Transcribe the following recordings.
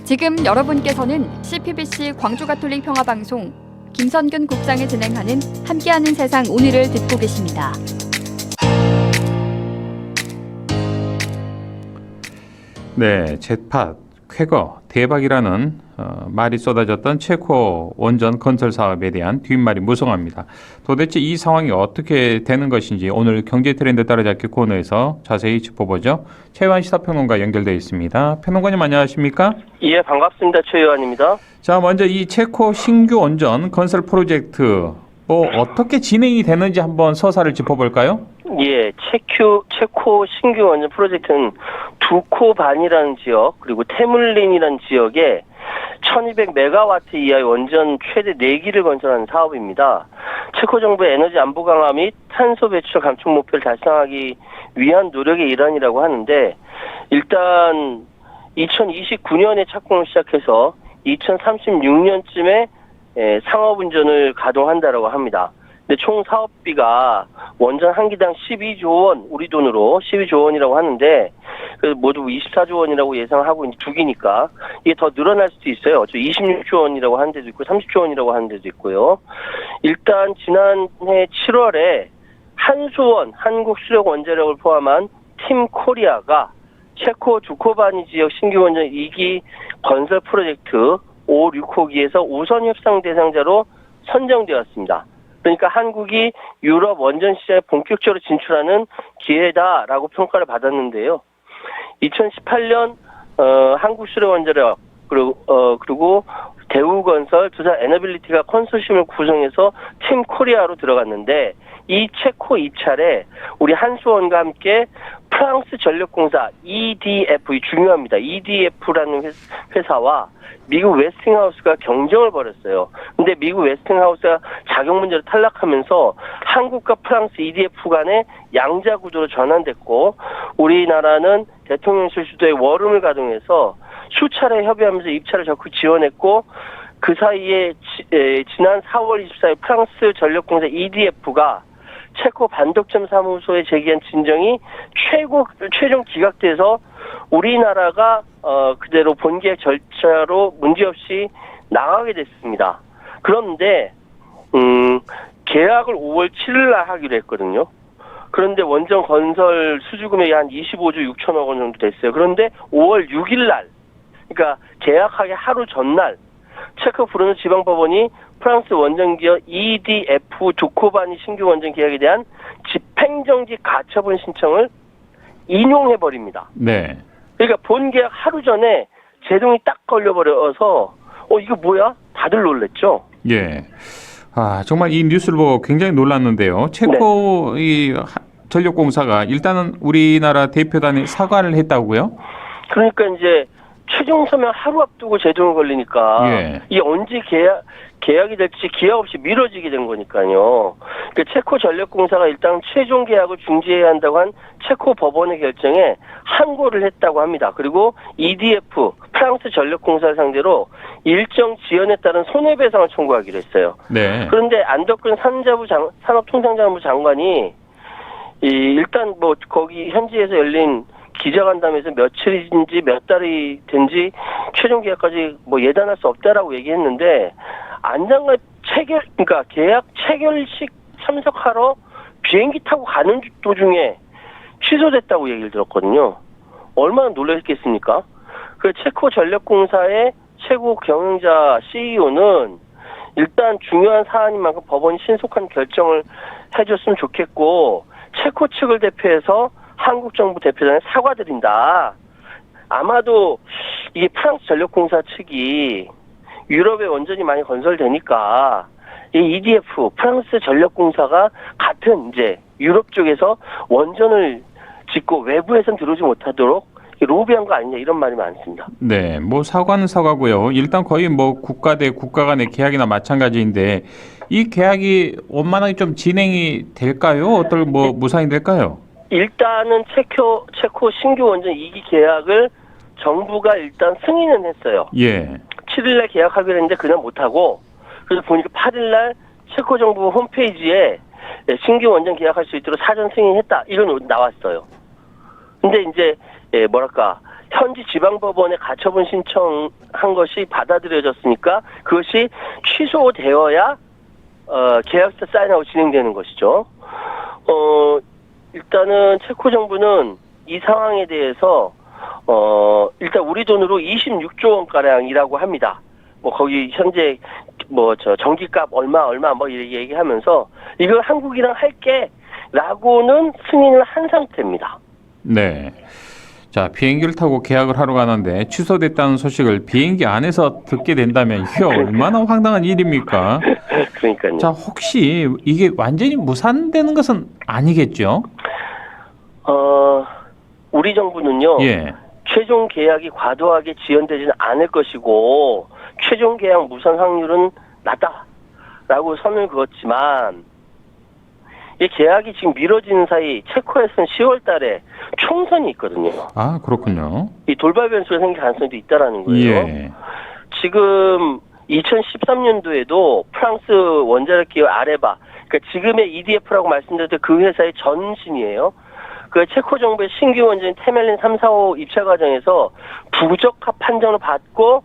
지금 여러분께서는 CPBC 광주가톨릭 평화방송 김선균 국장이 진행하는 함께하는 세상 오늘을 듣고 계십니다. 네, 젯팟, 쾌거, 대박이라는 말이 쏟아졌던 체코 원전 건설 사업에 대한 뒷말이 무성합니다. 도대체 이 상황이 어떻게 되는 것인지 오늘 경제 트렌드 따라잡기 코너에서 자세히 짚어보죠. 최유한 시사평론가 연결되어 있습니다. 평론가님 안녕하십니까? 예, 반갑습니다. 최유한입니다. 자, 먼저 이 체코 신규 원전 건설 프로젝트 어떻게 진행이 되는지 한번 서사를 짚어볼까요? 예, 체코 신규 원전 프로젝트는 두코반이라는 지역 그리고 테물린이라는 지역에 1200메가와트 이하의 원전 최대 4기를 건설하는 사업입니다. 체코 정부의 에너지 안보 강화 및 탄소 배출 감축 목표를 달성하기 위한 노력의 일환이라고 하는데, 일단 2029년에 착공을 시작해서 2036년쯤에 상업운전을 가동한다라고 합니다. 근데 총 사업비가 원전 한 기당 12조 원, 우리 돈으로 12조 원이라고 하는데, 모두 24조 원이라고 예상하고 이제 두 기니까 이게 더 늘어날 수도 있어요. 26조 원이라고 하는 데도 있고 30조 원이라고 하는 데도 있고요. 일단 지난해 7월에 한수원, 한국수력원자력을 포함한 팀 코리아가 체코 두코바니 지역 신규 원전 2기 건설 프로젝트 5, 6호기에서 우선 협상 대상자로 선정되었습니다. 그러니까 한국이 유럽 원전 시장에 본격적으로 진출하는 기회다라고 평가를 받았는데요. 2018년 한국수력원자력 그리고 대우건설, 두산 에너빌리티가 컨소시엄을 구성해서 팀 코리아로 들어갔는데, 이 체코 입찰에 우리 한수원과 함께 프랑스 전력공사 EDF, 중요합니다. EDF라는 회사와 미국 웨스팅하우스가 경쟁을 벌였어요. 근데 미국 웨스팅하우스가 자격 문제로 탈락하면서 한국과 프랑스 EDF 간의 양자 구도로 전환됐고, 우리나라는 대통령실 주도의 워룸을 가동해서 수차례 협의하면서 입찰을 적극 지원했고, 그 사이에 지난 4월 24일 프랑스 전력공사 EDF가 체코 반독점 사무소에 제기한 진정이 최종 기각돼서 우리나라가 그대로 본계약 절차로 문제없이 나가게 됐습니다. 그런데 계약을 5월 7일 날 하기로 했거든요. 그런데 원전 건설 수주 금액이 한 25조 6천억 원 정도 됐어요. 그런데 5월 6일 날, 그러니까 계약하기 하루 전날, 체코 브루노 지방법원이 프랑스 원전기업 EDF 두코바니 신규 원전 계약에 대한 집행정지 가처분 신청을 인용해버립니다. 네. 그러니까 본 계약 하루 전에 제동이 딱 걸려버려서 이거 뭐야? 다들 놀랬죠? 예. 정말 이 뉴스를 보고 굉장히 놀랐는데요. 체코 이 전력공사가 일단은 우리나라 대표단에 사과를 했다고요? 그러니까 이제 최종 서명 하루 앞두고 제동이 걸리니까 이게 언제 계약이 될지 기약 없이 미뤄지게 된 거니까요. 그러니까 체코 전력공사가 일단 최종 계약을 중지해야 한다고 한 체코 법원의 결정에 항고를 했다고 합니다. 그리고 EDF, 프랑스 전력공사를 상대로 일정 지연에 따른 손해배상을 청구하기로 했어요. 네. 그런데 안덕근 산업통상자원부 장관이 일단 거기 현지에서 열린 기자간담회에서 며칠인지 몇 달이 된지 최종 계약까지 예단할 수 없다라고 얘기했는데, 안 장관 그러니까 계약 체결식 참석하러 비행기 타고 가는 도중에 취소됐다고 얘기를 들었거든요. 얼마나 놀랐겠습니까? 그 체코 전력공사의 최고 경영자 CEO는 일단 중요한 사안인 만큼 법원이 신속한 결정을 해줬으면 좋겠고, 체코 측을 대표해서 한국 정부 대표단에 사과드린다. 아마도 이게 프랑스 전력공사 측이 유럽에 원전이 많이 건설되니까 이 EDF, 프랑스 전력공사가 같은 이제 유럽 쪽에서 원전을 짓고 외부에선 들어오지 못하도록 로비한 거 아니냐, 이런 말이 많습니다. 네, 사과는 사과고요. 일단 거의 국가 대 국가 간의 계약이나 마찬가지인데, 이 계약이 원만하게 좀 진행이 될까요? 어떨 무산이 될까요? 일단은 체코 신규 원전 2기 계약을 정부가 일단 승인은 했어요. 예. 7일날 계약하기로 했는데 그냥 못하고, 그래서 보니까 8일날 체코 정부 홈페이지에 신규 원전 계약할 수 있도록 사전 승인했다, 이런 나왔어요. 근데 이제 현지 지방법원에 가처분 신청한 것이 받아들여졌으니까 그것이 취소되어야 계약서 사인하고 진행되는 것이죠. 일단은 체코 정부는 이 상황에 대해서 일단 우리 돈으로 26조 원 가량이라고 합니다. 뭐 거기 현재 뭐 전기값 얼마 뭐 이렇게 얘기하면서 이걸 한국이랑 할게라고는 승인을 한 상태입니다. 네. 자, 비행기를 타고 계약을 하러 가는데 취소됐다는 소식을 비행기 안에서 듣게 된다면 이게 얼마나 황당한 일입니까? 그러니까요. 자, 혹시 이게 완전히 무산되는 것은 아니겠죠? 우리 정부는요. 예. 최종 계약이 과도하게 지연되지는 않을 것이고 최종 계약 무산 확률은 낮다라고 선을 그었지만 이 계약이 지금 미뤄지는 사이 체코에서는 10월 달에 총선이 있거든요. 아, 그렇군요. 이 돌발 변수가 생길 가능성도 있다라는 거예요. 예. 지금 2013년도에도 프랑스 원자력 기업 아레바, 그러니까 지금의 EDF라고 말씀드렸던 그 회사의 전신이에요. 그 체코 정부의 신규 원전인 테멜린 3, 4, 5 입찰 과정에서 부적합 판정을 받고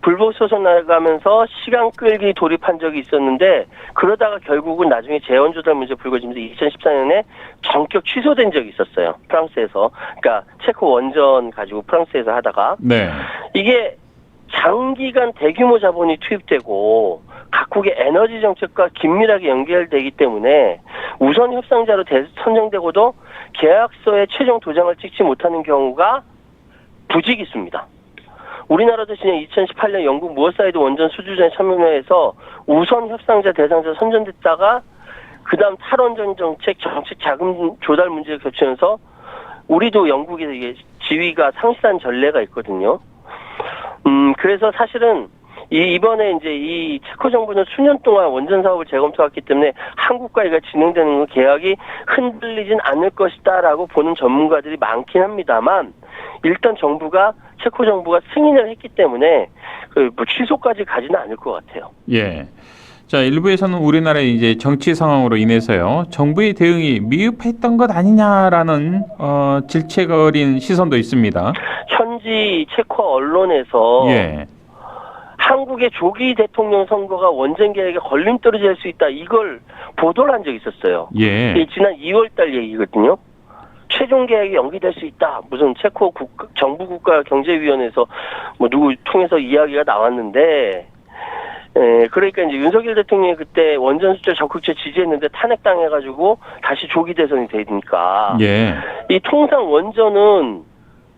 불복 소송 나가면서 시간 끌기 돌입한 적이 있었는데 그러다가 결국은 나중에 재원 조달 문제 불거지면서 2014년에 전격 취소된 적이 있었어요. 프랑스에서. 그러니까 체코 원전 가지고 프랑스에서 하다가 네. 이게 장기간 대규모 자본이 투입되고 각국의 에너지 정책과 긴밀하게 연결되기 때문에 우선 협상자로 선정되고도 계약서에 최종 도장을 찍지 못하는 경우가 부지기수입니다. 우리나라도 지난 2018년 영국 무어사이드 원전 수주전에 참여해서 우선 협상자 대상자 선정됐다가 그 다음 탈원전 정책 자금 조달 문제가 겹치면서 우리도 영국에서 이게 지위가 상실한 전례가 있거든요. 그래서 사실은 이번에 이제 이 체코 정부는 수년 동안 원전 사업을 재검토했기 때문에 한국과 이가 진행되는 계약이 흔들리진 않을 것이다라고 보는 전문가들이 많긴 합니다만 일단 체코 정부가 승인을 했기 때문에 뭐 취소까지 가지는 않을 것 같아요. 예. 자, 일부에서는 우리나라의 이제 정치 상황으로 인해서요, 정부의 대응이 미흡했던 것 아니냐라는 질책 어린 시선도 있습니다. 현지 체코 언론에서 예. 한국의 조기 대통령 선거가 원전 계획에 걸림돌이 될 수 있다 이걸 보도를 한 적이 있었어요. 예. 이게 지난 2월달 얘기거든요. 최종 계획이 연기될 수 있다. 무슨 체코 정부 국가 경제위원회에서 뭐 누구 통해서 이야기가 나왔는데, 그러니까 이제 윤석열 대통령이 그때 원전 수출 적극적으로 지지했는데 탄핵당해가지고 다시 조기 대선이 되니까. 예. 이 통상 원전은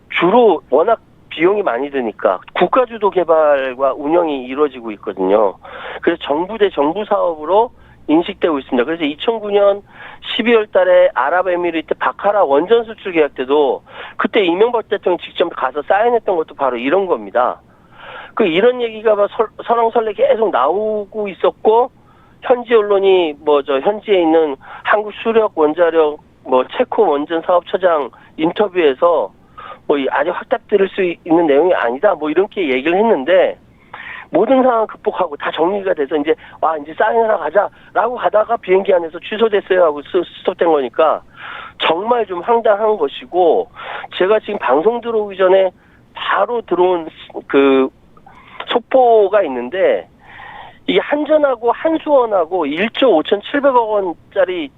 주로 워낙 비용이 많이 드니까 국가주도 개발과 운영이 이루어지고 있거든요. 그래서 정부 대 정부 사업으로 인식되고 있습니다. 그래서 2009년 12월 달에 아랍에미리트 바카라 원전 수출 계약 때도 그때 이명박 대통령이 직접 가서 사인했던 것도 바로 이런 겁니다. 이런 얘기가 설왕설래 계속 나오고 있었고 현지 언론이 현지에 있는 한국 수력 원자력 체코 원전 사업처장 인터뷰에서 아직 확답 들을 수 있는 내용이 아니다 이렇게 얘기를 했는데 모든 상황 극복하고 다 정리가 돼서 이제 사인하러 가자라고 가다가 비행기 안에서 취소됐어요 하고 스톱된 거니까 정말 좀 황당한 것이고 제가 지금 방송 들어오기 전에 바로 들어온 그 속보가 있는데 이게 한전하고 한수원하고 1조 5,700억 원짜리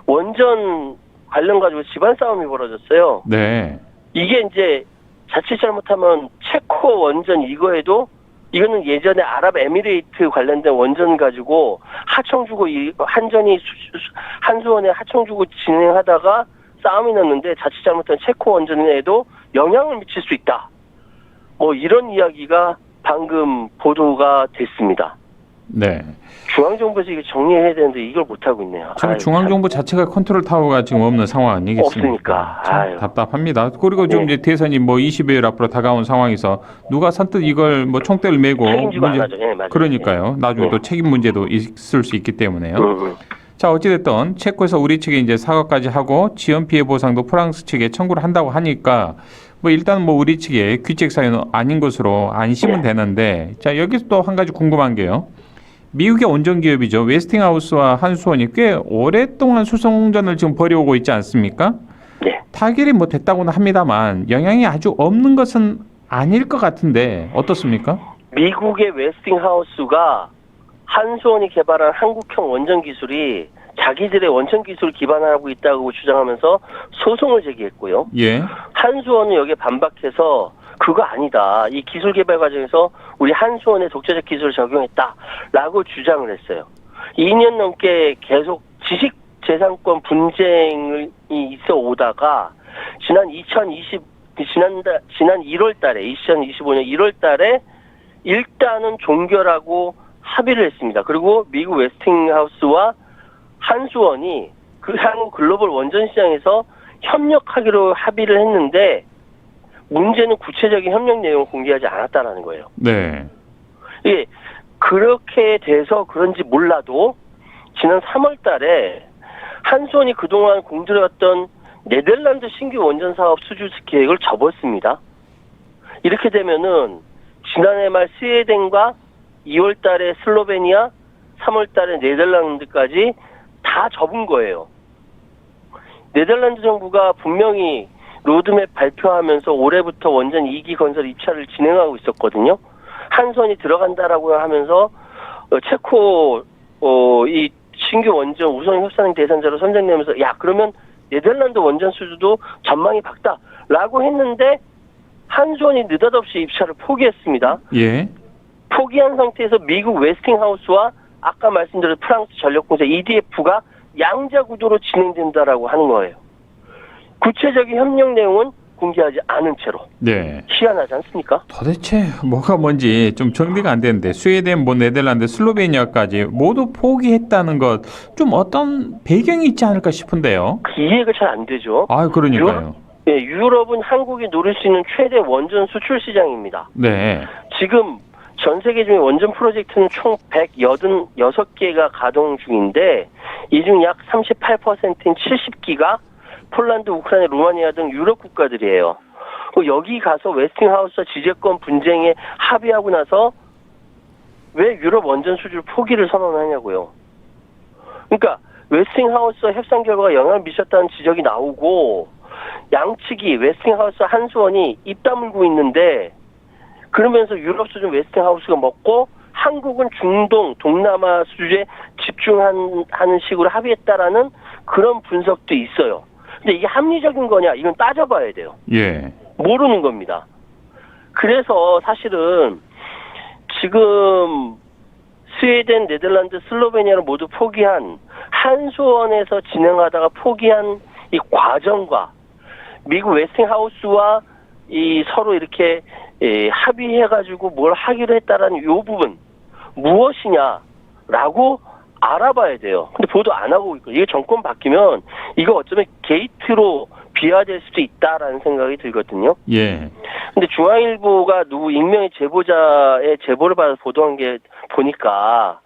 원전 관련 가지고 집안 싸움이 벌어졌어요. 네. 이게 이제 자칫 잘못하면 체코 원전 이거는 예전에 아랍에미레이트 관련된 원전 가지고 하청 주고 한전이 한수원에 하청 주고 진행하다가 싸움이 났는데 자칫 잘못하면 체코 원전에도 영향을 미칠 수 있다. 이런 이야기가 방금 보도가 됐습니다. 네. 중앙정부에서 이거 정리해야 되는데 이걸 못하고 있네요. 지금 중앙정부 자체가 컨트롤 타워가 지금 없는 상황 아니겠습니까? 없으니까. 참 답답합니다. 그리고 지금 이제 대선이 20여일 앞으로 다가온 상황에서 누가 선뜻 이걸 총대를 메고 책임지고 안 하죠. 예, 맞아요. 그러니까요. 나중에 또 책임 문제도 있을 수 있기 때문에요. 자, 어찌됐든 체코에서 우리 측에 이제 사과까지 하고 지연 피해 보상도 프랑스 측에 청구를 한다고 하니까 일단 우리 측에 귀책 사유는 아닌 것으로 안심은 되는데, 자, 여기서 또 한 가지 궁금한 게요. 미국의 원전 기업이죠. 웨스팅하우스와 한수원이 꽤 오랫동안 수송전을 지금 벌여오고 있지 않습니까? 네. 타결이 뭐 됐다고는 합니다만 영향이 아주 없는 것은 아닐 것 같은데 어떻습니까? 미국의 웨스팅하우스가 한수원이 개발한 한국형 원전 기술이 자기들의 원천 기술을 기반하고 있다고 주장하면서 소송을 제기했고요. 예. 한수원은 여기에 반박해서 그거 아니다. 이 기술 개발 과정에서 우리 한수원의 독자적 기술을 적용했다라고 주장을 했어요. 2년 넘게 계속 지식재산권 분쟁이 있어 오다가 지난 1월 달에 2025년 1월 달에 일단은 종결하고 합의를 했습니다. 그리고 미국 웨스팅하우스와 한수원이 그 향후 글로벌 원전 시장에서 협력하기로 합의를 했는데 문제는 구체적인 협력 내용을 공개하지 않았다라는 거예요. 네. 예, 그렇게 돼서 그런지 몰라도 지난 3월 달에 한수원이 그동안 공들였던 네덜란드 신규 원전 사업 수주 계획을 접었습니다. 이렇게 되면은 지난해 말 스웨덴과 2월 달에 슬로베니아, 3월 달에 네덜란드까지 다 접은 거예요. 네덜란드 정부가 분명히 로드맵 발표하면서 올해부터 원전 2기 건설 입찰을 진행하고 있었거든요. 한수원이 들어간다라고 하면서 체코 이 신규 원전 우선 협상 대상자로 선정되면서 야 그러면 네덜란드 원전 수주도 전망이 밝다라고 했는데 한수원이 느닷없이 입찰을 포기했습니다. 예. 포기한 상태에서 미국 웨스팅하우스와 아까 말씀드린 프랑스 전력공사 EDF가 양자 구도로 진행된다라고 하는 거예요. 구체적인 협력 내용은 공개하지 않은 채로. 네. 희한하지 않습니까? 도대체 뭐가 뭔지 좀 정리가 안 되는데 스웨덴, 네덜란드, 슬로베니아까지 모두 포기했다는 것 좀 어떤 배경이 있지 않을까 싶은데요. 이해가 잘 안 되죠. 아, 그러니까요. 유럽은 한국이 노릴 수 있는 최대 원전 수출 시장입니다. 네. 지금 전 세계적인 원전 프로젝트는 총 186개가 가동 중인데 이 중 약 38%인 70기가 폴란드, 우크라이나, 루마니아 등 유럽 국가들이에요. 여기 가서 웨스팅하우스와 지재권 분쟁에 합의하고 나서 왜 유럽 원전 수주를 포기를 선언하냐고요. 그러니까 웨스팅하우스와 협상 결과가 영향을 미쳤다는 지적이 나오고 양측이 웨스팅하우스와 한수원이 입 다물고 있는데 그러면서 유럽 수준 웨스팅하우스가 먹고 한국은 중동, 동남아 수주에 집중하는 식으로 합의했다라는 그런 분석도 있어요. 근데 이게 합리적인 거냐? 이건 따져봐야 돼요. 예. 모르는 겁니다. 그래서 사실은 지금 스웨덴, 네덜란드, 슬로베니아를 모두 포기한 한수원에서 진행하다가 포기한 이 과정과 미국 웨스팅하우스와 이 서로 이렇게 합의해가지고 뭘 하기로 했다라는 이 부분 무엇이냐라고 알아봐야 돼요. 근데 보도 안 하고 있고 이게 정권 바뀌면 이거 어쩌면 게이트로 비화될 수도 있다라는 생각이 들거든요. 예. 근데 중앙일보가 누구 익명의 제보자의 제보를 받아서 보도한 게 보니까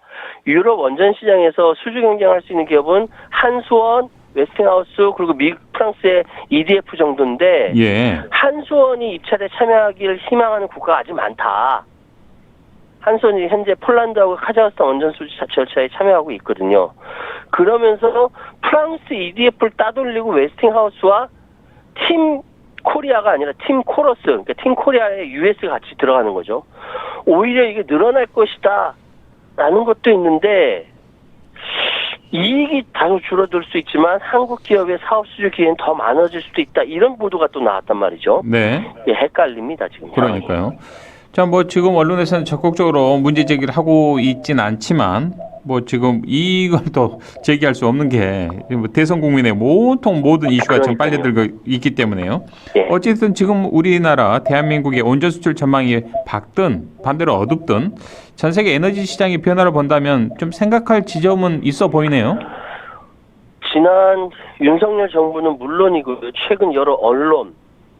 유럽 원전 시장에서 수주 경쟁할 수 있는 기업은 한수원, 웨스팅하우스 그리고 미국, 프랑스의 EDF 정도인데 예. 한수원이 입찰에 참여하기를 희망하는 국가가 아주 많다. 한수원이 현재 폴란드하고 카자흐스탄 원전 수주 절차에 참여하고 있거든요. 그러면서 프랑스 EDF를 따돌리고 웨스팅하우스와 팀 코리아가 아니라 팀 코러스, 그러니까 팀 코리아에 US가 같이 들어가는 거죠. 오히려 이게 늘어날 것이다 라는 것도 있는데 이익이 다소 줄어들 수 있지만 한국 기업의 사업 수주 기회는 더 많아질 수도 있다. 이런 보도가 또 나왔단 말이죠. 네. 예, 헷갈립니다 지금. 그러니까요. 자, 뭐 지금 언론에서는 적극적으로 문제 제기를 하고 있진 않지만 뭐 지금 이걸 또 제기할 수 없는 게 대선 국민의 온통 모든 이슈가 지금 빨려들고 있기 때문에요. 예. 어쨌든 지금 우리나라 대한민국의 원전 수출 전망이 밝든 반대로 어둡든 전 세계 에너지 시장의 변화를 본다면 좀 생각할 지점은 있어 보이네요. 지난 윤석열 정부는 물론이고 최근 여러 언론,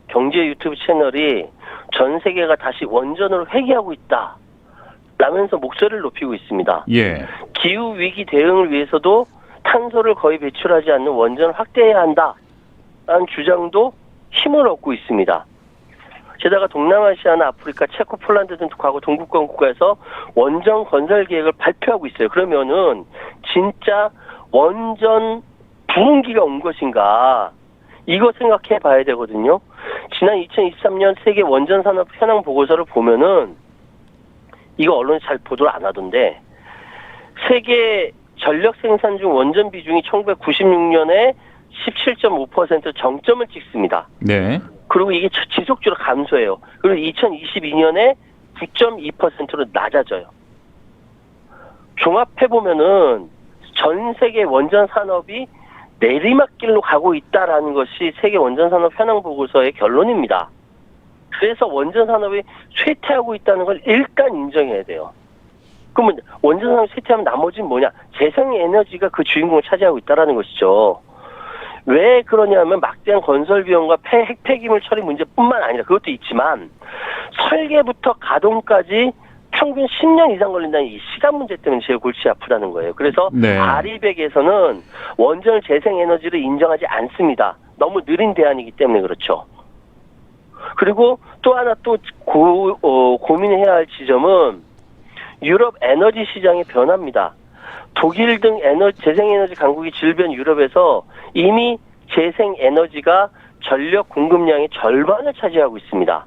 경제 유튜브 채널이 전 세계가 다시 원전으로 회귀하고 있다 라면서 목소리를 높이고 있습니다. 예. 기후 위기 대응을 위해서도 탄소를 거의 배출하지 않는 원전을 확대해야 한다라는 주장도 힘을 얻고 있습니다. 게다가 동남아시아나 아프리카, 체코, 폴란드 등 과거 동북권 국가에서 원전 건설 계획을 발표하고 있어요. 그러면은 진짜 원전 부흥기가 온 것인가? 이거 생각해 봐야 되거든요. 지난 2023년 세계 원전 산업 현황 보고서를 보면은 이거 언론이 잘 보도를 안 하던데 세계 전력 생산 중 원전 비중이 1996년에 17.5% 정점을 찍습니다. 네. 그리고 이게 지속적으로 감소해요. 그리고 2022년에 9.2%로 낮아져요. 종합해보면은 전 세계 원전 산업이 내리막길로 가고 있다라는 것이 세계 원전 산업 현황 보고서의 결론입니다. 그래서 원전 산업이 쇠퇴하고 있다는 걸 일단 인정해야 돼요. 그러면 원전 산업이 쇠퇴하면 나머지는 뭐냐? 재생에너지가 그 주인공을 차지하고 있다는 것이죠. 왜 그러냐면 막대한 건설 비용과 핵 폐기물 처리 문제뿐만 아니라 그것도 있지만 설계부터 가동까지 평균 10년 이상 걸린다는 이 시간 문제 때문에 제일 골치 아프다는 거예요. 그래서 네. 아리백에서는 원전 재생에너지를 인정하지 않습니다. 너무 느린 대안이기 때문에 그렇죠. 그리고 또 하나 또 고민해야 할 지점은 유럽 에너지 시장의 변화입니다. 독일 등 재생에너지 강국이 질변 유럽에서 이미 재생에너지가 전력 공급량의 절반을 차지하고 있습니다.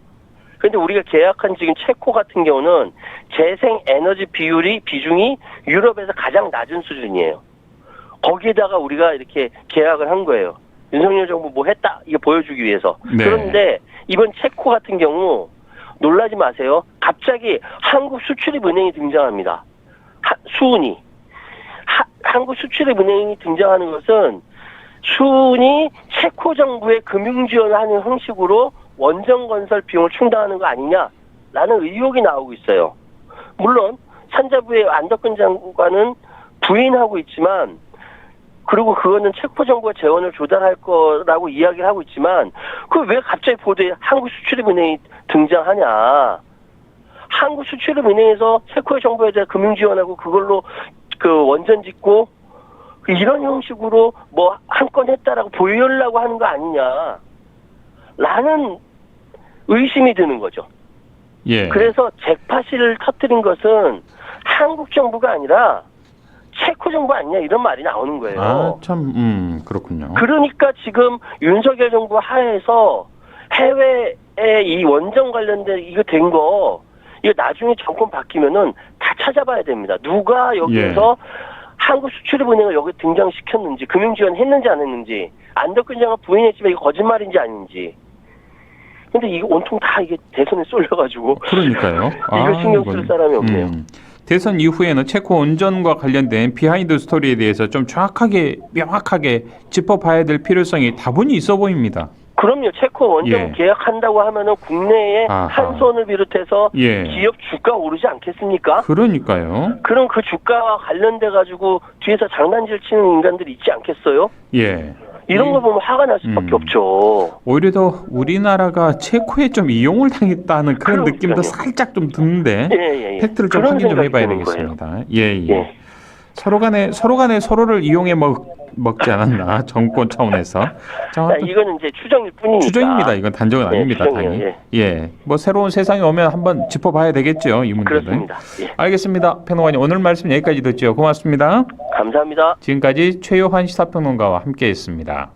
그런데 우리가 계약한 지금 체코 같은 경우는 재생에너지 비중이 유럽에서 가장 낮은 수준이에요. 거기에다가 우리가 이렇게 계약을 한 거예요. 윤석열 정부 뭐 했다 이거 보여주기 위해서. 네. 그런데 이번 체코 같은 경우 놀라지 마세요. 갑자기 한국수출입은행이 등장합니다. 수은이. 한국수출입은행이 등장하는 것은 수은이 체코 정부의 금융지원하는 형식으로 원전 건설 비용을 충당하는 거 아니냐라는 의혹이 나오고 있어요. 물론 산자부의 안덕근 장관은 부인하고 있지만 그리고 그거는 체코 정부가 재원을 조달할 거라고 이야기를 하고 있지만 그 왜 갑자기 보도에 한국수출입은행이 등장하냐. 한국수출입은행에서 체코의 정부에 대해 금융지원하고 그걸로 그 원전 짓고 이런 형식으로 뭐 한 건 했다라고 보여주려고 하는 거 아니냐. 라는 의심이 드는 거죠. 예. 그래서 잭팟을 터뜨린 것은 한국 정부가 아니라 체코 정부 아니냐 이런 말이 나오는 거예요. 아, 참, 그렇군요. 그러니까 지금 윤석열 정부 하에서 해외에 이 원전 관련된 이거 된 거 이거 나중에 정권 바뀌면은 다 찾아봐야 됩니다. 누가 여기에서 한국수출입은행을 여기 등장시켰는지 금융지원 했는지 안 했는지 안덕근 장관 부인했지만 이거 거짓말인지 아닌지. 근데 이거 온통 다 이게 대선에 쏠려가지고 그러니까요. 이거 신경 쓸 사람이 없네요. 대선 이후에는 체코 원전과 관련된 비하인드 스토리에 대해서 좀 정확하게 명확하게 짚어봐야 될 필요성이 다분히 있어 보입니다. 그럼요. 체코 원전 계약한다고 하면은 국내에 한수원을 비롯해서 기업 주가 오르지 않겠습니까? 그러니까요. 그럼 그 주가와 관련돼 가지고 뒤에서 장난질 치는 인간들이 있지 않겠어요? 예. 이런 거 보면 화가 날 수밖에 없죠. 오히려 더 우리나라가 체코에 좀 이용을 당했다는 그런 느낌도 살짝 좀 드는데 팩트를 좀 확인 좀 해봐야 되겠습니다. 예. 서로 간에 서로를 이용해 먹지 않았나 정권 차원에서. 이거는 이제 추정일 뿐이니까. 추정입니다. 이건 단정은 아닙니다. 당연히. 뭐 새로운 세상이 오면 한번 짚어봐야 되겠죠. 이 문제는. 그렇습니다. 알겠습니다. 평론가님 오늘 말씀 여기까지 듣죠. 고맙습니다. 감사합니다. 지금까지 최요한 시사평론가와 함께했습니다.